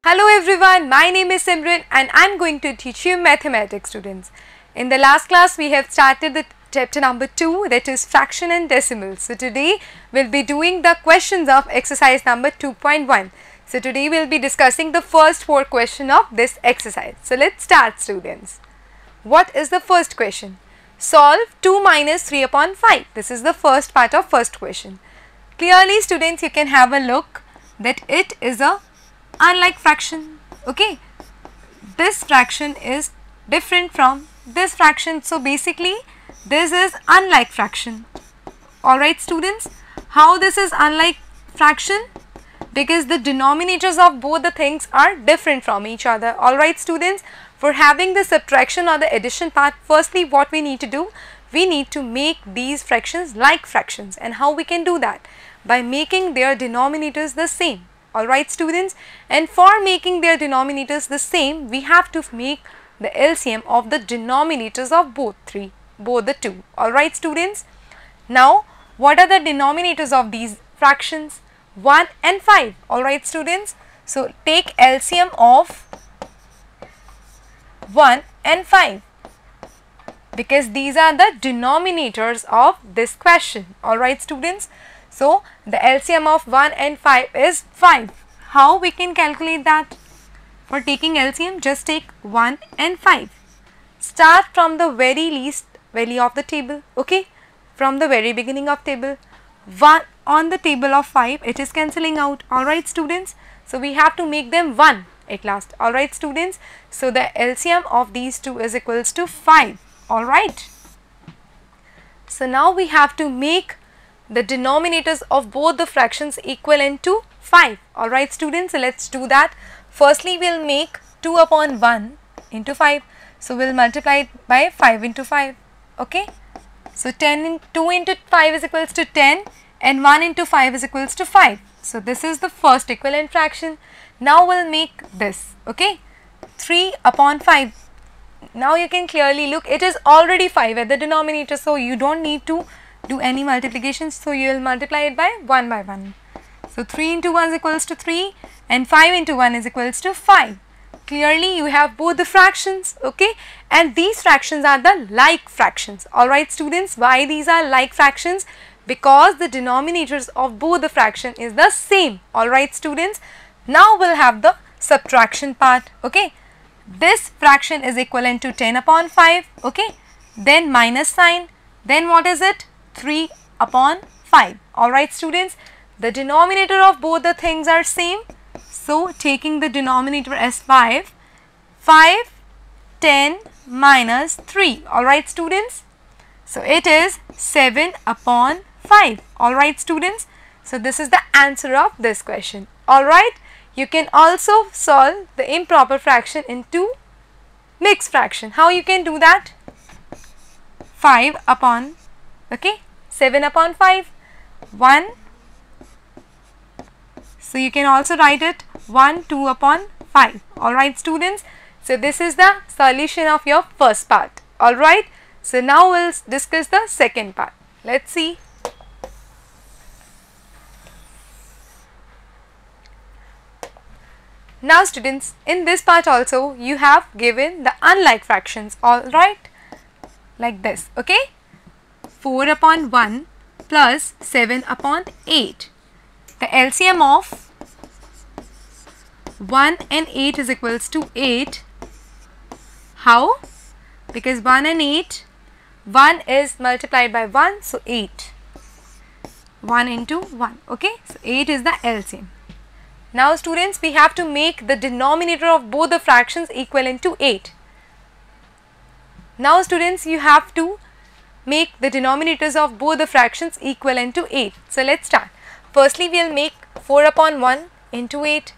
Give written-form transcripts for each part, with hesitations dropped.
Hello everyone, my name is Simran and I am going to teach you mathematics, students. In the last class we have started the chapter number 2, that is fraction and decimals. So today we will be doing the questions of exercise number 2.1. So today we will be discussing the first 4 questions of this exercise. So let's start, students. What is the first question? Solve 2 minus 3 upon 5. This is the first part of first question. Clearly, students, you can have a look that it is a unlike fraction. Okay, this fraction is different from this fraction, so basically this is unlike fraction. Alright, students, how this is unlike fraction? Because the denominators of both the things are different from each other. Alright, students, for having the subtraction or the addition part, firstly what we need to do, we need to make these fractions like fractions. And how we can do that? By making their denominators the same. Alright, students, and for making their denominators the same, we have to make the LCM of the denominators of both the two. Alright, students, now what are the denominators of these fractions? 1 and 5. Alright, students, so take LCM of 1 and 5 because these are the denominators of this question. Alright, students, so the LCM of 1 and 5 is 5. How we can calculate that? For taking LCM, just take 1 and 5. Start from the very least value of the table. Okay, from the very beginning of table. 1 on the table of 5, it is cancelling out. Alright, students, so we have to make them 1 at last. Alright, students, so the LCM of these two is equals to 5. Alright, so now we have to make the denominators of both the fractions equivalent to 5. Alright, students, so let's do that. Firstly, we will make 2 upon 1 into 5. So, we will multiply it by 5 into 5. Okay. So, 2 into 5 is equals to 10 and 1 into 5 is equals to 5. So, this is the first equivalent fraction. Now, we will make this. Okay. 3 upon 5. Now, you can clearly look, it is already 5 at the denominator. So, you don't need to do any multiplication, so you will multiply it by 1 by 1. So 3 into 1 is equals to 3 and 5 into 1 is equals to 5. Clearly you have both the fractions, okay, and these fractions are the like fractions. Alright, students, why these are like fractions? Because the denominators of both the fraction is the same. Alright, students, now we'll have the subtraction part. Okay, this fraction is equivalent to 10 upon 5, okay, then minus sign, then what is it? 3 upon 5. Alright, students, the denominator of both the things are same. So, taking the denominator as 5, 10 minus 3. Alright, students, so it is 7 upon 5. Alright, students, so this is the answer of this question. Alright, you can also solve the improper fraction into mixed fraction. How you can do that? 5 upon, okay, 7 upon 5, 1. So, you can also write it 1, 2 upon 5. Alright, students. So, this is the solution of your first part. Alright. So, now we will discuss the second part. Let's see. Now, students, in this part also you have given the unlike fractions. Alright, like this. Okay. 4 upon 1 plus 7 upon 8. The LCM of 1 and 8 is equals to 8. How? Because 1 and 8, 1 is multiplied by 1, so 8. 1 into 1, okay. So, 8 is the LCM. Now, students, we have to make the denominator of both the fractions equivalent to 8. Now, students, you have to make the denominators of both the fractions equivalent to 8. So, let's start. Firstly, we will make 4 upon 1 into 8.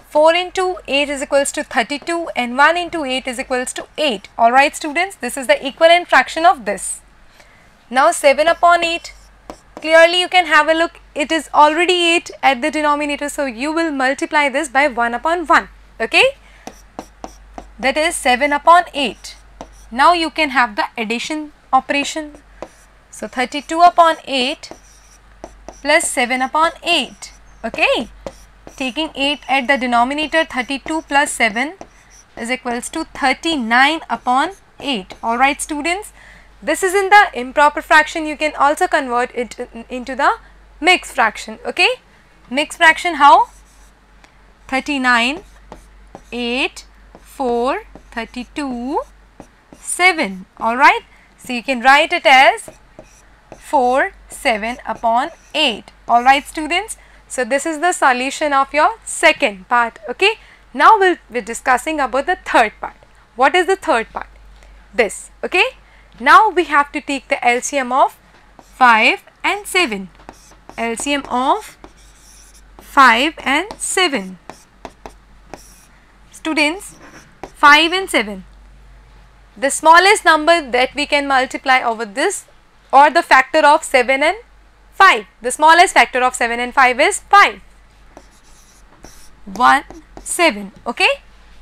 4 into 8 is equals to 32 and 1 into 8 is equals to 8. Alright, students, this is the equivalent fraction of this. Now, 7 upon 8. Clearly, you can have a look. It is already 8 at the denominator. So, you will multiply this by 1 upon 1. Okay. That is 7 upon 8. Now, you can have the addition operation. So, 32 upon 8 plus 7 upon 8. Okay. taking 8 at the denominator, 32 plus 7 is equals to 39 upon 8. Alright students, this is in the improper fraction. You can also convert it into the mixed fraction. Okay, mixed fraction how? 39, 8, 4, 32, 7. Alright, so you can write it as 4, 7 upon 8. Alright students, so this is the solution of your second part. Okay, now we'll be discussing about the third part. What is the third part? This. Okay, now we have to take the LCM of 5 and 7. LCM of 5 and 7. Students, 5 and 7. The smallest number that we can multiply over this, or the factor of 7 and 5. The smallest factor of 7 and 5 is 5. 1, 7. Okay.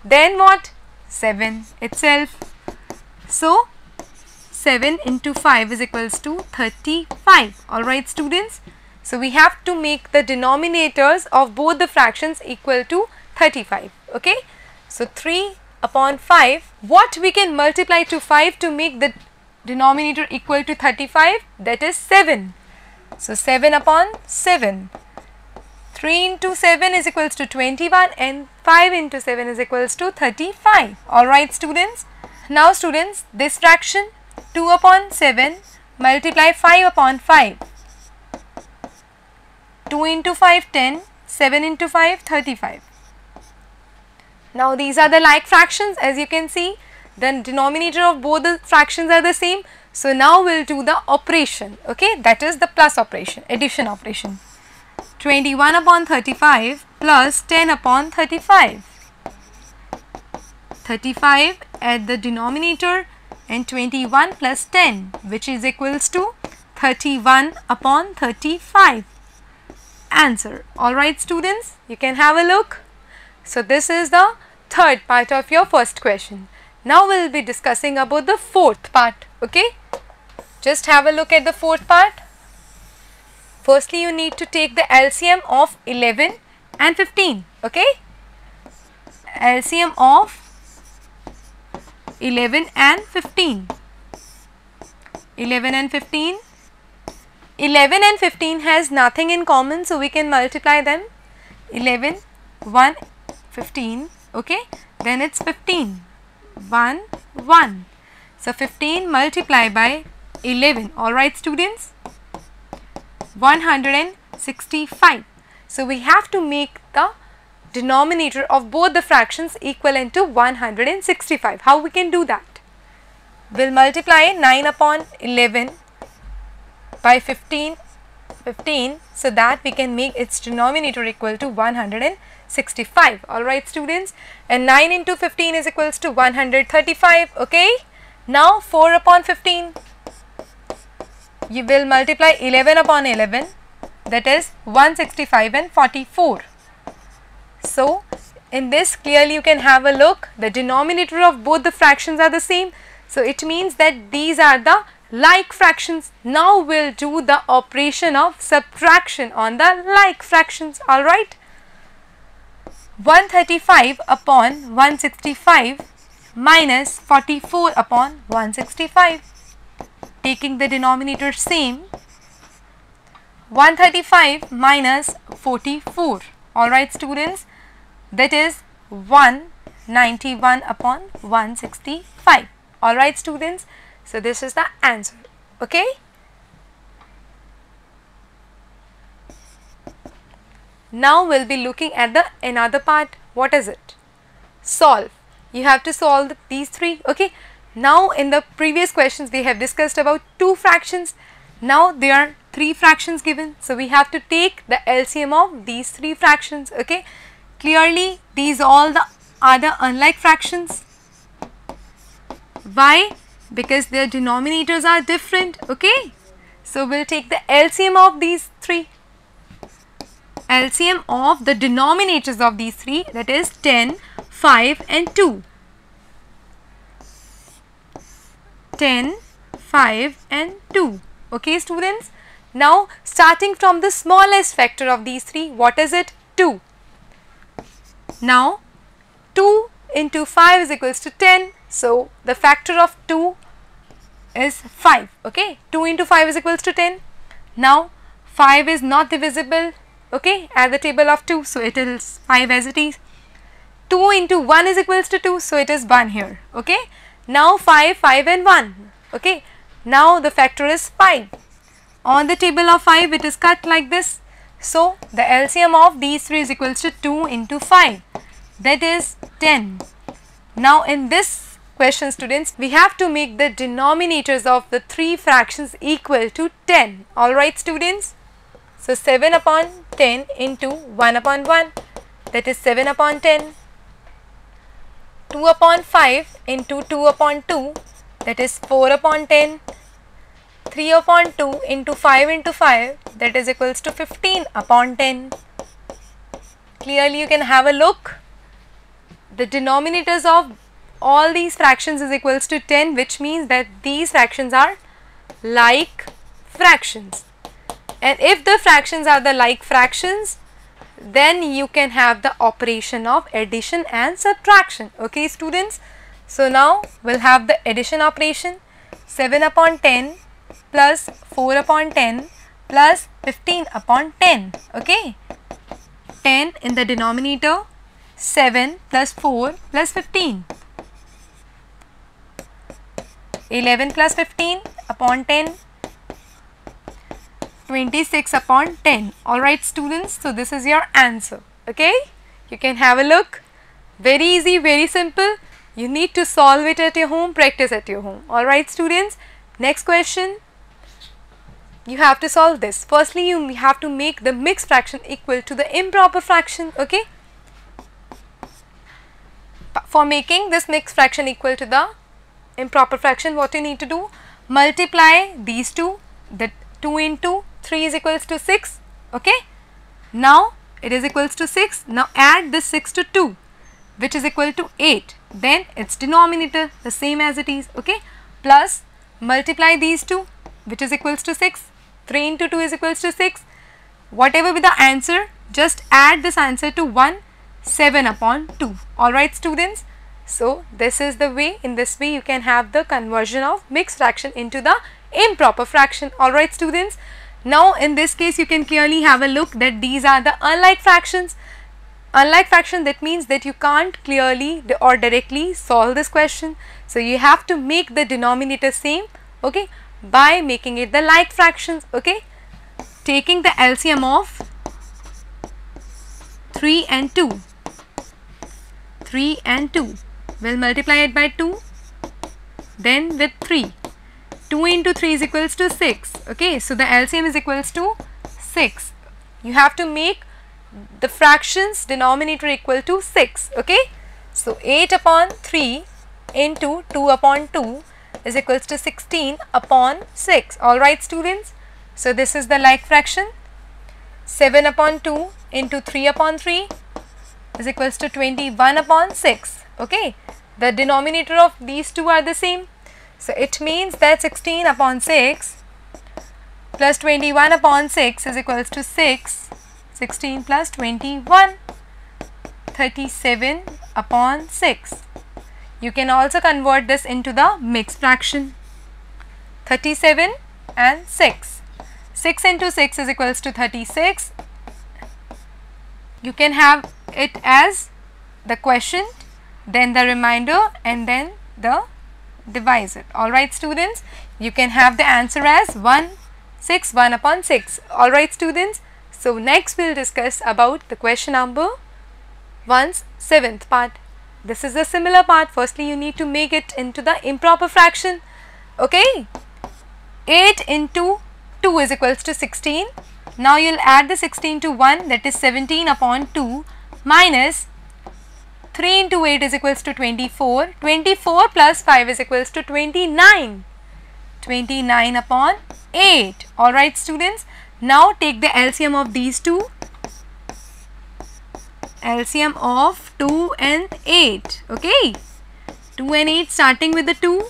Then what? 7 itself. So, 7 into 5 is equals to 35. Alright students. So, we have to make the denominators of both the fractions equal to 35. Okay. So, 3 upon 5. What we can multiply to 5 to make the denominator equal to 35? That is 7. So, 7 upon 7. 3 into 7 is equals to 21 and 5 into 7 is equals to 35. Alright students. Now students, this fraction 2 upon 7 multiply 5 upon 5. 2 into 5 10, 7 into 5 35. Now these are the like fractions. As you can see, the denominator of both the fractions are the same. So now we'll do the operation. Okay, that is the plus operation, addition operation. 21 upon 35 plus 10 upon 35. 35 at the denominator and 21 plus 10, which is equals to 31 upon 35. Answer. Alright students, you can have a look. So this is the third part of your first question. Now we will be discussing about the fourth part. Okay, just have a look at the fourth part. Firstly, you need to take the LCM of 11 and 15. Okay, LCM of 11 and 15. 11 and 15. 11 and 15 has nothing in common, so we can multiply them. 11, 1, 15. Okay, then it's 15. 1, 1. So 15 multiplied by 11. Alright students, 165. So we have to make the denominator of both the fractions equivalent to 165. How we can do that? We'll multiply 9 upon 11 by 15, so that we can make its denominator equal to 165. Alright students, and 9 into 15 is equals to 135. Okay, now 4 upon 15, you will multiply 11 upon 11, that is 165 and 44. So in this clearly you can have a look, the denominator of both the fractions are the same. So it means that these are the like fractions. Now we'll do the operation of subtraction on the like fractions. Alright, 135 upon 165 minus 44 upon 165. Taking the denominator same, 135 minus 44. Alright students, that is 191 upon 165. Alright students, so this is the answer. Okay. Now we'll be looking at the another part. What is it? Solve. You have to solve these three. Okay. Now in the previous questions we have discussed about two fractions. Now there are three fractions given. So we have to take the LCM of these three fractions. Okay. Clearly these all the other unlike fractions. Why? Because their denominators are different. Okay. So we'll take the LCM of these three. LCM of the denominators of these three, that is 10, 5 and 2. 10, 5 and 2. Okay students. Now starting from the smallest factor of these three, what is it? 2. Now 2 into 5 is equals to 10. So the factor of 2 is 5. Okay, 2 into 5 is equals to 10. Now 5 is not divisible, okay, at the table of 2, so it is 5 as it is. 2 into 1 is equals to 2, so it is 1 here. Okay, now 5, 5 and 1. Okay, now the factor is 5. On the table of 5 it is cut like this. So the LCM of these three is equals to 2 into 5, that is 10. Now in this question, students, we have to make the denominators of the three fractions equal to 10. Alright students, so 7 upon 10 into 1 upon 1, that is 7 upon 10. 2 upon 5 into 2 upon 2, that is 4 upon 10. 3 upon 2 into 5 into 5, that is equals to 15 upon 10. Clearly you can have a look. The denominators of all these fractions is equals to 10, which means that these fractions are like fractions. And if the fractions are the like fractions, then you can have the operation of addition and subtraction. Okay students, so now we'll have the addition operation. 7 upon 10 plus 4 upon 10 plus 15 upon 10. Okay, 10 in the denominator, 7 plus 4 plus 15. 11 plus 15 upon 10, 26 upon 10. Alright students, so this is your answer. Okay, you can have a look. Very easy, very simple. You need to solve it at your home, practice at your home. Alright students, next question. You have to solve this. Firstly, you have to make the mixed fraction equal to the improper fraction. Okay, for making this mixed fraction equal to the improper fraction, what you need to do, multiply these two. The 2 into 3 is equals to 6. Okay, now it is equals to 6. Now add this 6 to 2, which is equal to 8. Then its denominator the same as it is. Okay, plus multiply these two, which is equals to 6. 3 into 2 is equals to 6. Whatever be the answer, just add this answer to 1. 7 upon 2. Alright students, so this is the way. In this way you can have the conversion of mixed fraction into the improper fraction. Alright students, now in this case you can clearly have a look that these are the unlike fractions. Unlike fraction, that means that you can't clearly or directly solve this question. So you have to make the denominator same, okay, by making it the like fractions. Okay, taking the LCM of 3 and 2. 3 and 2, we'll multiply it by 2, then with 3. 2 into 3 is equals to 6. Okay, so the LCM is equals to 6. You have to make the fractions denominator equal to 6. Okay, so 8 upon 3 into 2 upon 2 is equals to 16 upon 6. Alright students, so this is the like fraction. 7 upon 2 into 3 upon 3 is equals to 21 upon 6. Okay, the denominator of these two are the same. So it means that 16 upon 6 plus 21 upon 6 is equals to 6. 16 plus 21, 37 upon 6. You can also convert this into the mixed fraction. 37 and 6. 6 into 6 is equals to 36. You can have it as the quotient, then the remainder, and then the divisor. Alright students, you can have the answer as 1 upon 6. Alright students, so next we will discuss about the question number 1's 7th part. This is a similar part. Firstly, you need to make it into the improper fraction. Okay, 8 into 2 is equals to 16. Now you will add the 16 to 1, that is 17 upon 2 minus 3 into 8 is equals to 24. 24 plus 5 is equals to 29. 29 upon 8. Alright students, now take the LCM of these two. LCM of 2 and 8. Okay, 2 and 8 starting with the 2,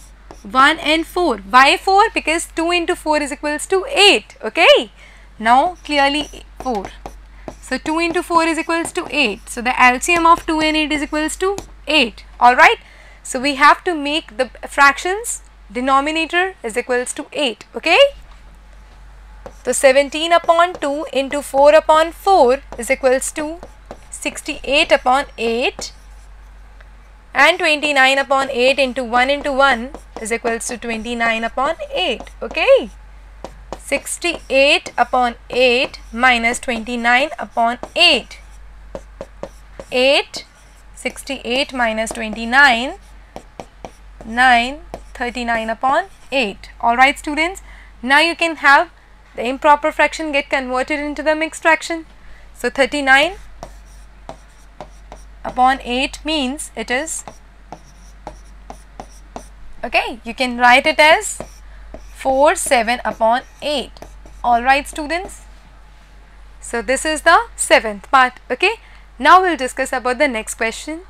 1 and 4. Why 4? Because 2 into 4 is equals to 8. Okay, now clearly 4. So 2 into 4 is equals to 8. So the LCM of 2 and 8 is equals to 8. Alright. So we have to make the fractions denominator is equals to 8. Okay. So 17 upon 2 into 4 upon 4 is equals to 68 upon 8, and 29 upon 8 into 1 is equals to 29 upon 8. Okay. 68 upon 8 minus 29 upon 8. 8, 68 minus 29, 9, 39 upon 8. Alright students, now you can have the improper fraction get converted into the mixed fraction. So 39 upon 8 means it is, okay, you can write it as 47 upon 8. Alright students. So this is the 7th part. Okay. Now we'll discuss about the next question.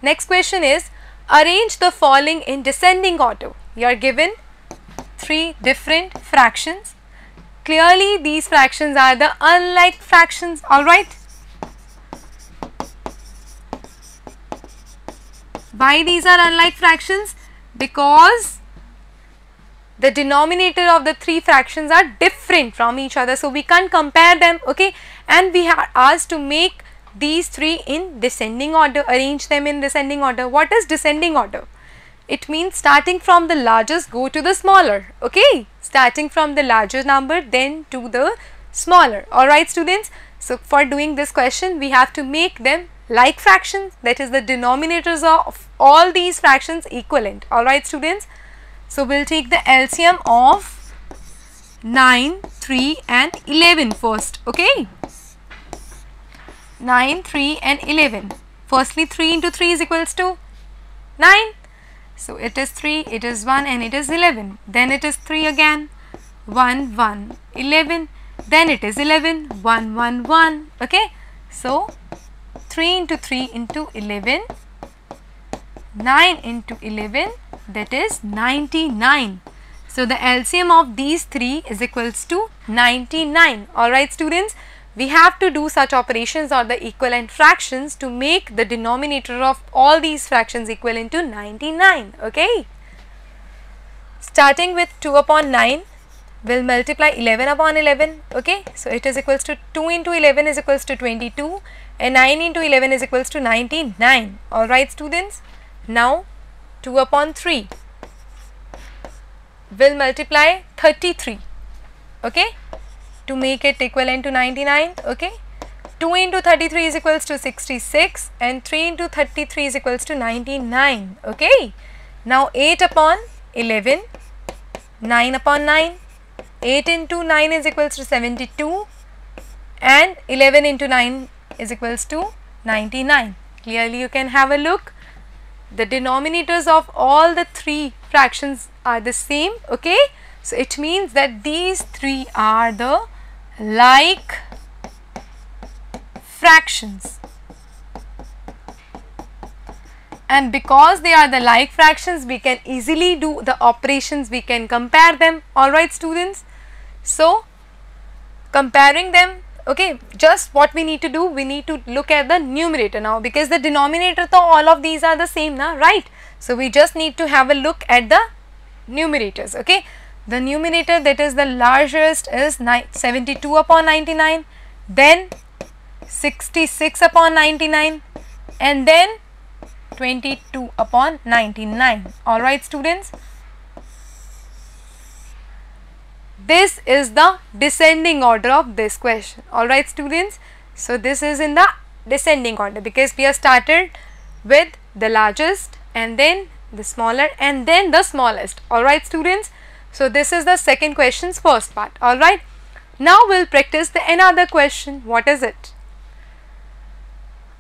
Next question is, arrange the following in descending order. You are given 3 different fractions. Clearly these fractions are the unlike fractions. Alright. Why these are unlike fractions? Because the denominator of the 3 fractions are different from each other, so we can't compare them. Okay, and we are asked to make these 3 in descending order, arrange them in descending order. What is descending order? It means starting from the largest go to the smaller. Okay, starting from the larger number then to the smaller. Alright students, so for doing this question we have to make them like fractions, that is the denominators of all these fractions equivalent. Alright students, so we'll take the LCM of 9, 3 and 11 first. Okay, 9, 3 and 11. Firstly 3 into 3 is equals to 9. So it is 3, it is 1 and it is 11. Then it is 3 again, 1, 1, 11. Then it is 11, 1, 1, 1. Okay, so 3 into 3 into 11, 9 into 11, that is 99. So the LCM of these 3 is equals to 99. Alright students, we have to do such operations or the equivalent fractions to make the denominator of all these fractions equivalent to 99. Okay. Starting with 2 upon 9, we'll multiply 11 upon 11. Okay, so it is equals to 2 into 11 is equals to 22 and 9 into 11 is equals to 99. Alright students, now 2 upon 3, we'll multiply 33. Okay, to make it equivalent to 99. Okay, 2 into 33 is equals to 66 and 3 into 33 is equals to 99. Okay, now 8 upon 11, 9 upon 9, 8 into 9 is equals to 72 and 11 into 9 is equals to 99. Clearly you can have a look. The denominators of all the 3 fractions are the same. Okay, so it means that these 3 are the like fractions, and because they are the like fractions we can easily do the operations, we can compare them. Alright students, so comparing them, okay, just what we need to do, we need to look at the numerator now, because the denominator to all of these are the same now, right? So we just need to have a look at the numerators. Okay, the numerator, that is the largest, is 72 upon 99, then 66 upon 99 and then 22 upon 99. Alright students, this is the descending order of this question. Alright students, so this is in the descending order because we have started with the largest and then the smaller and then the smallest. Alright students, so this is the second question's first part. Alright, now we'll practice the another question. What is it?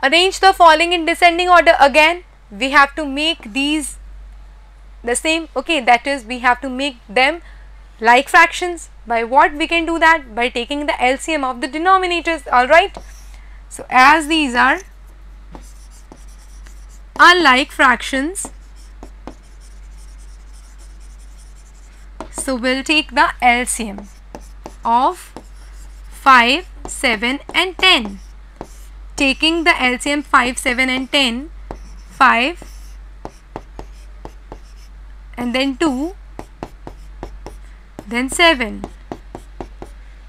Arrange the following in descending order. Again we have to make these the same. Okay, that is we have to make them like fractions. By what we can do that? By taking the LCM of the denominators. Alright, so as these are unlike fractions, so we'll take the LCM of 5, 7 and 10. taking the LCM 5, 7 and 10, 5 and then 2, then 7.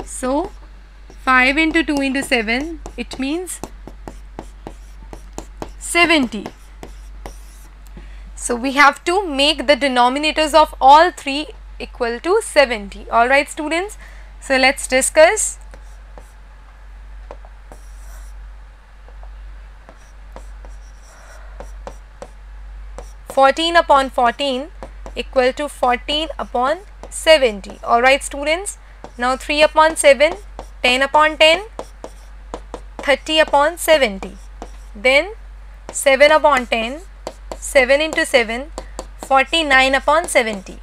So 5 into 2 into 7, it means 70. So we have to make the denominators of all three equal to 70. Alright students, so let's discuss. (14 upon 14) equal to 14 upon 70. Alright students, now 3 upon 7, 10 upon 10, 30 upon 70. Then 7 upon 10, 7 into 7, 49 upon 70.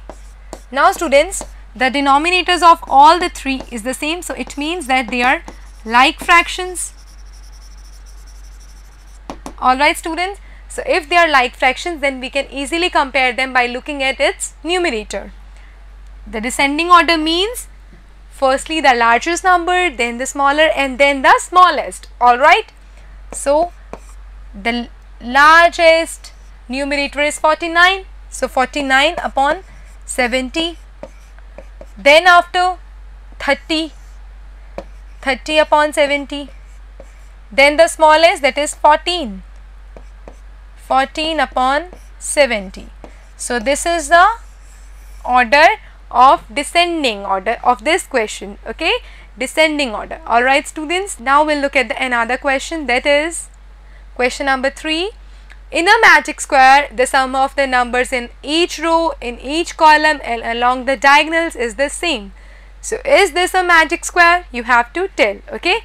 Now students, the denominators of all the three is the same, so it means that they are like fractions. Alright students, so if they are like fractions, then we can easily compare them by looking at its numerator. The descending order means firstly the largest number, then the smaller, and then the smallest. Alright, so the largest numerator is 49, so 49 upon 70. Then after 30, 30 upon 70. Then the smallest, that is 14, 14 upon 70. So this is the order of descending order of this question. Okay, descending order. Alright students, now we'll look at another question, that is question number 3. In a magic square, the sum of the numbers in each row, in each column and along the diagonals is the same. So is this a magic square? You have to tell. Okay,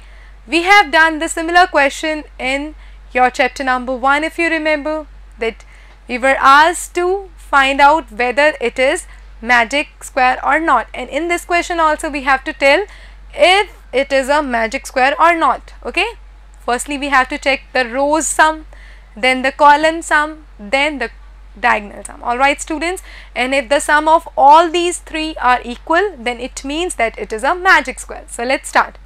we have done the similar question in your chapter number 1, if you remember, that we were asked to find out whether it is magic square or not, and in this question also we have to tell if it is a magic square or not. Okay, firstly we have to check the rows sum, then the column sum, then the diagonal sum. Alright students, and if the sum of all these three are equal, then it means that it is a magic square. So let's start.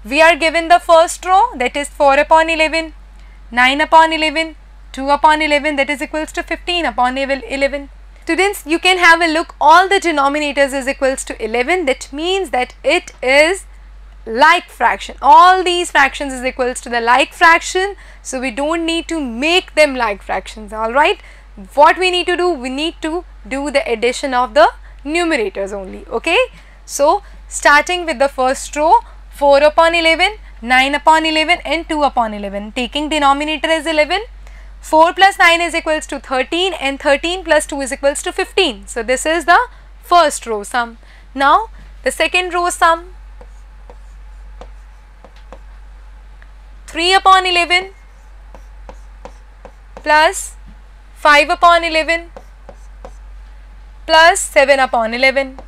We are given the first row, that is 4 upon 11, 9 upon 11, 2 upon 11, that is equals to 15 upon 11. Students, you can have a look, all the denominators is equals to 11, that means that it is like fraction. All these fractions is equals to the like fraction, so we don't need to make them like fractions. Alright, what we need to do, we need to do the addition of the numerators only. Okay, so starting with the first row, 4 upon 11, 9 upon 11 and 2 upon 11, taking denominator as 11, 4 plus 9 is equals to 13 and 13 plus 2 is equals to 15. So this is the first row sum. Now the second row sum, 3 upon 11 plus 5 upon 11 plus 7 upon 11,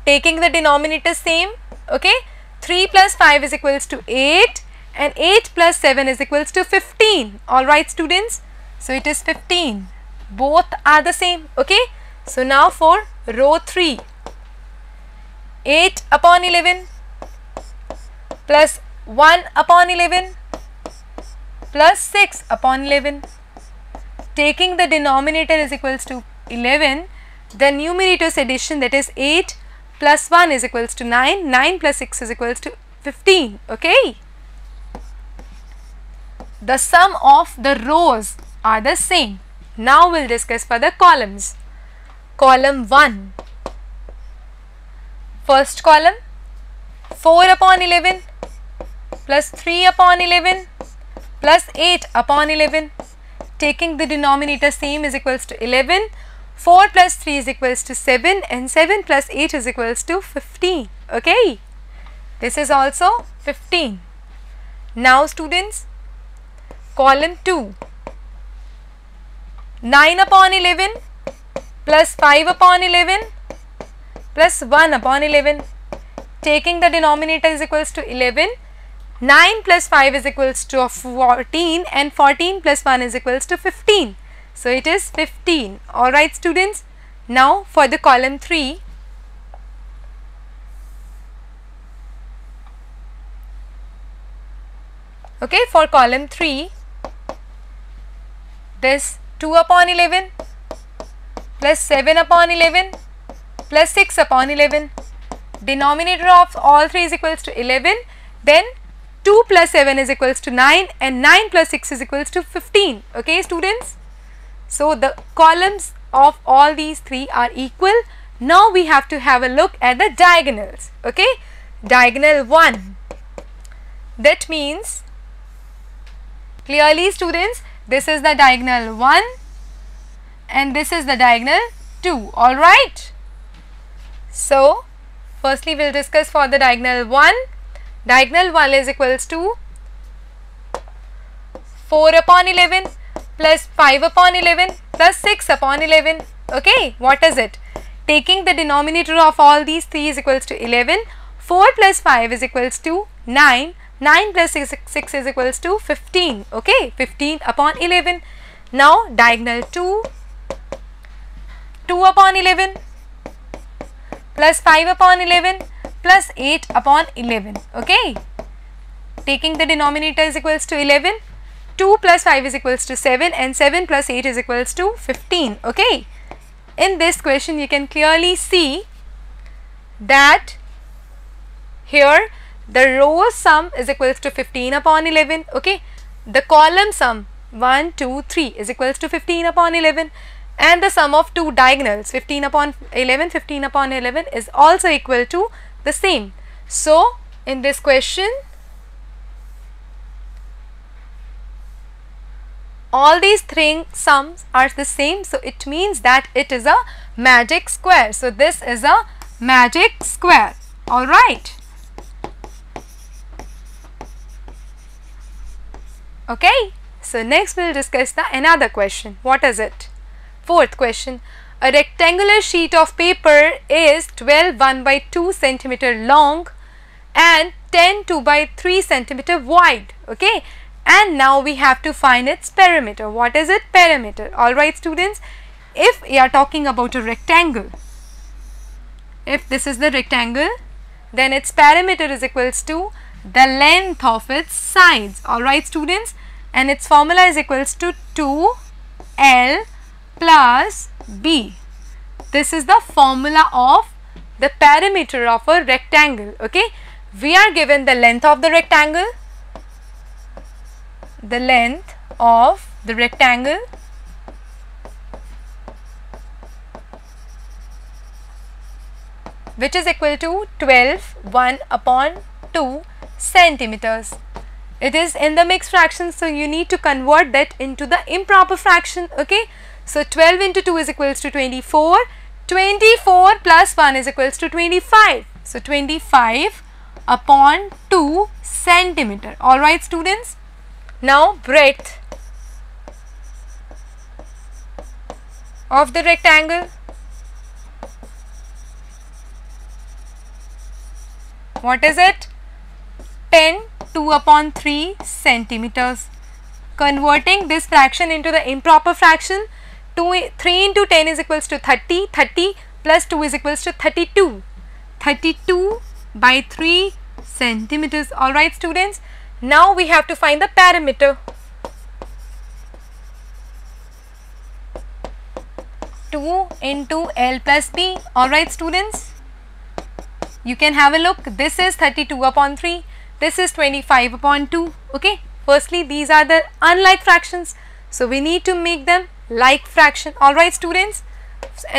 taking the denominator same. Okay, 3 plus 5 is equals to 8 and 8 plus 7 is equals to 15. Alright students, so it is 15, both are the same. Okay, so now for row 3, 8 upon 11 plus 1 upon 11 plus 6 upon 11, taking the denominator is equals to 11, the numerator's addition, that is 8 plus 1 is equals to 9, 9 plus 6 is equals to 15. Okay, the sum of the rows are the same. Now we'll discuss for the columns. Column 1, first column, 4 upon 11 plus 3 upon 11 plus 8 upon 11, taking the denominator same is equals to 11, 4 plus 3 is equals to 7 and 7 plus 8 is equals to 15. Okay, this is also 15. Now students, column 2, 9 upon 11 plus 5 upon 11 plus 1 upon 11, taking the denominator is equals to 11, 9 plus 5 is equals to 14 and 14 plus 1 is equals to 15. So it is 15. Alright students, now for the column 3, Okay, for column 3, this 2 upon 11 plus 7 upon 11 plus 6 upon 11. Denominator of all 3 is equals to 11. Then 2 plus 7 is equals to 9 and 9 plus 6 is equals to 15. Okay, students. So the columns of all these 3 are equal. Now we have to have a look at the diagonals. Okay, diagonal 1. That means, clearly students, this is the diagonal 1 and this is the diagonal 2. Alright. So firstly we will discuss for the diagonal 1. Diagonal 1 is equals to 4 upon 11 plus 5 upon 11 plus 6 upon 11. Okay, what is it? Taking the denominator of all these 3 is equals to 11. 4 plus 5 is equals to 9. 9 plus 6 is equals to 15. Okay, 15 upon 11. Now diagonal 2. 2 upon 11 plus 5 upon 11 plus 8 upon 11. Okay, taking the denominator is equals to 11. 2 plus 5 is equals to 7 and 7 plus 8 is equals to 15. Okay, in this question you can clearly see that here the row sum is equals to 15 upon 11. Okay, the column sum 1, 2, 3 is equals to 15 upon 11 and the sum of two diagonals 15 upon 11, 15 upon 11 is also equal to the same. So in this question all these three sums are the same, so it means that it is a magic square. So this is a magic square. Alright. Okay, so next we will discuss the another question. What is it? Fourth question. A rectangular sheet of paper is 12 1/2 cm long and 10 2/3 cm wide. Okay, and now we have to find its perimeter. What is it? Perimeter. Alright students, if we are talking about a rectangle, if this is the rectangle, then its perimeter is equals to the length of its sides. Alright students, and its formula is equals to 2L plus B. This is the formula of the perimeter of a rectangle. Okay, we are given the length of the rectangle, which is equal to 12 1/2 centimeters. It is in the mixed fraction, so you need to convert that into the improper fraction. Okay, so 12 into 2 is equals to 24. 24 plus 1 is equals to 25. So 25/2 centimeter. Alright students. Now breadth of the rectangle. What is it? 10 2/3 centimeters. Converting this fraction into the improper fraction, 3 into 10 is equals to 30. 30 plus 2 is equals to 32. 32/3 centimeters. Alright students. Now we have to find the perimeter. 2 into L plus B. Alright students. You can have a look. This is 32/3. This is 25/2. Okay. Firstly, these are the unlike fractions, so we need to make them like fraction. Alright students.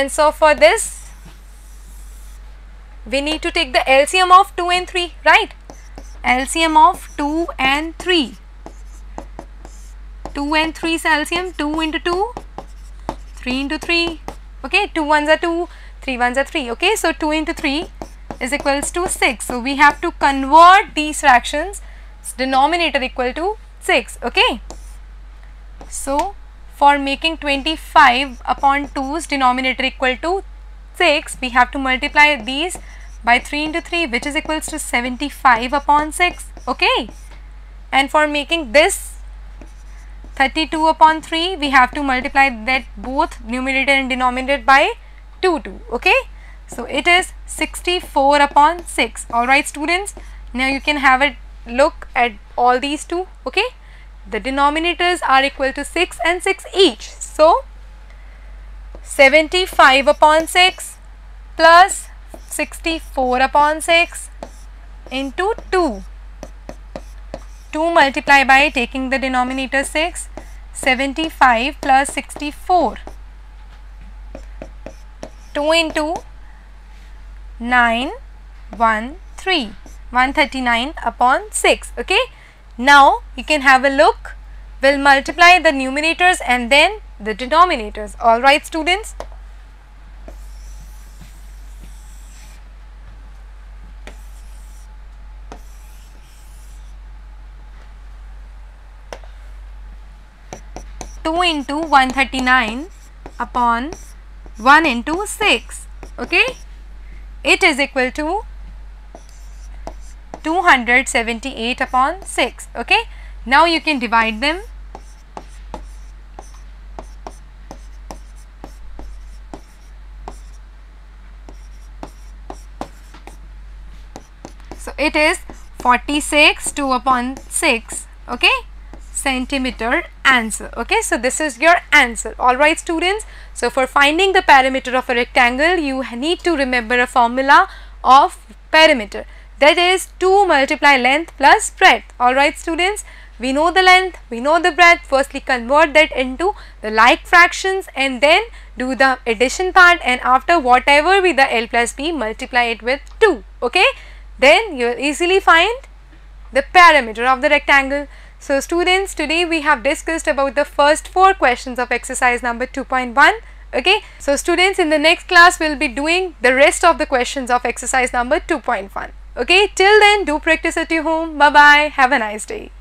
And so for this, we need to take the LCM of 2 and 3. Right. LCM of 2 and 3. 2 and 3's LCM. 2 into 2. 3 into 3. Okay. 2 ones are 2. 3 ones are 3. Okay. So 2 into 3 is equals to 6. So we have to convert these fractions, denominator equal to 6. Okay. So for making 25/2's denominator equal to 6, we have to multiply these by 3 into 3, which is equals to 75/6. Okay. And for making this 32/3, we have to multiply that both numerator and denominator by 2. Okay. So it is 64/6. Alright students. Now you can have a look at all these two. Okay, the denominators are equal to 6 and 6 each. So 75 upon 6 plus 64 upon 6 into 2. 2 multiply by taking the denominator 6, 75 plus 64. 2 into 9, 139 upon 6. Okay, now you can have a look. We'll multiply the numerators and then the denominators. Alright students. Two into 139 upon 1 into 6. Okay, it is equal to 278 upon 6. Okay, now you can divide them. So it is 46 2 upon 6. Okay, centimeter answer. Okay, so this is your answer. Alright students, so for finding the perimeter of a rectangle, you need to remember a formula of perimeter, that is 2 multiply length plus breadth. Alright students, we know the length, we know the breadth. Firstly convert that into the like fractions and then do the addition part, and after whatever be the L plus B, multiply it with 2. Okay, then you will easily find the perimeter of the rectangle. So students, today we have discussed about the first 4 questions of exercise number 2.1. Okay, so students, in the next class we will be doing the rest of the questions of exercise number 2.1. Okay, till then do practice at your home. Bye bye, have a nice day.